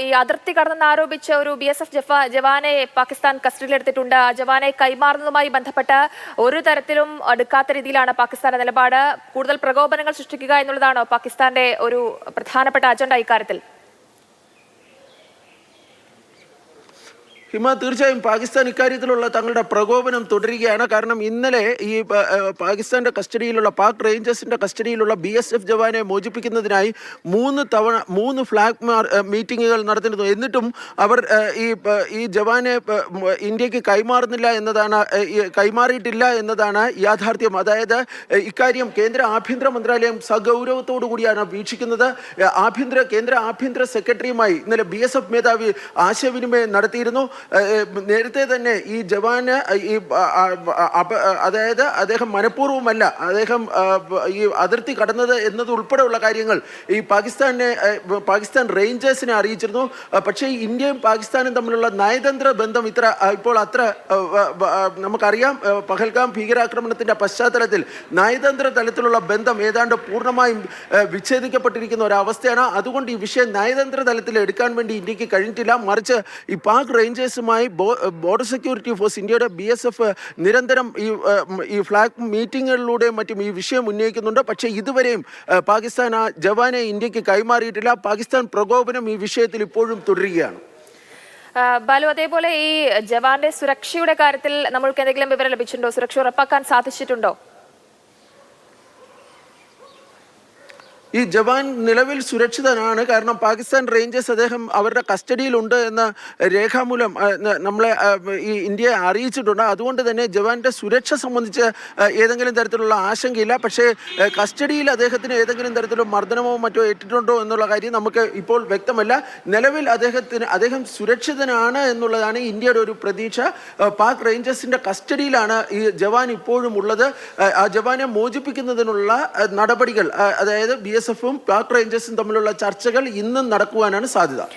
ഈ അതിർത്തി കടന്നെന്ന് ആരോപിച്ച ഒരു BSF ജവാനെ പാകിസ്ഥാൻ കസ്റ്റഡിയിലെടുത്തിട്ടുണ്ട്. ജവാനെ കൈമാറുന്നതുമായി ബന്ധപ്പെട്ട് ഒരു തരത്തിലും അടുക്കാത്ത രീതിയിലാണ് പാകിസ്ഥാന്റെ നിലപാട്. കൂടുതൽ പ്രകോപനങ്ങൾ സൃഷ്ടിക്കുക എന്നുള്ളതാണോ പാകിസ്ഥാന്റെ ഒരു പ്രധാനപ്പെട്ട അജണ്ട ഇക്കാര്യത്തിൽ? ഹിമ, തീർച്ചയായും പാകിസ്ഥാൻ ഇക്കാര്യത്തിലുള്ള തങ്ങളുടെ പ്രകോപനം തുടരുകയാണ്. കാരണം ഇന്നലെ ഈ പാകിസ്ഥാന്റെ കസ്റ്റഡിയിലുള്ള പാക് റേഞ്ചേഴ്സിന്റെ കസ്റ്റഡിയിലുള്ള BSF ജവാനെ മോചിപ്പിക്കുന്നതിനായി 3 ഫ്ലാഗ് മീറ്റിങ്ങുകൾ നടത്തിയിരുന്നു. എന്നിട്ടും അവർ ഈ ജവാനെ ഇന്ത്യക്ക് കൈമാറിയിട്ടില്ല എന്നതാണ് യാഥാർത്ഥ്യം. അതായത് ഇക്കാര്യം കേന്ദ്ര ആഭ്യന്തര മന്ത്രാലയം സഗൗരവത്തോടു കൂടിയാണ് വീക്ഷിക്കുന്നത്. കേന്ദ്ര ആഭ്യന്തര സെക്രട്ടറിയുമായി ഇന്നലെ BSF മേധാവി ആശയവിനിമയം നടത്തിയിരുന്നു. നേരത്തെ തന്നെ ഈ ജവാന് അതായത് അദ്ദേഹം മനഃപൂർവ്വമല്ല ഈ അതിർത്തി കടന്നത് എന്നതുൾപ്പെടെയുള്ള കാര്യങ്ങൾ ഈ പാകിസ്ഥാൻ റേഞ്ചേഴ്സിനെ അറിയിച്ചിരുന്നു. പക്ഷേ ഇന്ത്യയും പാകിസ്ഥാനും തമ്മിലുള്ള നയതന്ത്ര ബന്ധം ഇപ്പോൾ നമുക്കറിയാം. പഹൽഗാം ഭീകരാക്രമണത്തിന്റെ പശ്ചാത്തലത്തിൽ നയതന്ത്ര തലത്തിലുള്ള ബന്ധം ഏതാണ്ട് പൂർണ്ണമായും വിച്ഛേദിക്കപ്പെട്ടിരിക്കുന്ന ഒരവസ്ഥയാണ്. അതുകൊണ്ട് ഈ വിഷയം നയതന്ത്ര തലത്തിൽ എടുക്കാൻ വേണ്ടി ഇന്ത്യക്ക് കഴിഞ്ഞിട്ടില്ല. മറിച്ച് ഈ Pak Rangers border security force ഇന്ത്യയുടെ BSF നിരന്തരം ഈ ഫ്ലാഗ് മീറ്റിങ്ങുകളിലൂടെയും മറ്റും ഈ വിഷയം ഉന്നയിക്കുന്നുണ്ട്. പക്ഷേ ഇതുവരെയും പാകിസ്ഥാൻ ആ ജവാനെ ഇന്ത്യക്ക് കൈമാറിയിട്ടില്ല. പാകിസ്ഥാൻ പ്രകോപനം ഈ വിഷയത്തിൽ ഇപ്പോഴും തുടരുകയാണ്. ബാലു, അതേപോലെ ഈ ജവാന്റെ സുരക്ഷയുടെ കാര്യത്തിൽ നമ്മൾക്ക് എന്തെങ്കിലും വിവരം ലഭിച്ചിട്ടുണ്ടോ? സുരക്ഷ ഉറപ്പാക്കാൻ സാധിച്ചിട്ടുണ്ടോ? ഈ ജവാൻ നിലവിൽ സുരക്ഷിതനാണ്. കാരണം പാകിസ്ഥാൻ റേഞ്ചേഴ്സ് അദ്ദേഹം അവരുടെ കസ്റ്റഡിയിലുണ്ട് എന്ന രേഖാമൂലം നമ്മളെ ഈ ഇന്ത്യയെ അറിയിച്ചിട്ടുണ്ട്. അതുകൊണ്ട് തന്നെ ജവാന്റെ സുരക്ഷ സംബന്ധിച്ച് ഏതെങ്കിലും തരത്തിലുള്ള ആശങ്കയില്ല. പക്ഷേ കസ്റ്റഡിയിൽ അദ്ദേഹത്തിന് ഏതെങ്കിലും തരത്തിലുള്ള മർദ്ദനമോ മറ്റോ ഏറ്റിട്ടുണ്ടോ എന്നുള്ള കാര്യം നമുക്ക് ഇപ്പോൾ വ്യക്തമല്ല. നിലവിൽ അദ്ദേഹം സുരക്ഷിതനാണ് എന്നുള്ളതാണ് ഇന്ത്യയുടെ ഒരു പ്രതീക്ഷ. പാക് റേഞ്ചേഴ്സിന്റെ കസ്റ്റഡിയിലാണ് ഈ ജവാൻ ഇപ്പോഴും ഉള്ളത്. ആ ജവാനെ മോചിപ്പിക്കുന്നതിനുള്ള നടപടികൾ, അതായത് BSFും പാക് റേഞ്ചേഴ്സും തമ്മിലുള്ള ചർച്ചകൾ ഇന്നും നടക്കുവാനാണ് സാധ്യത.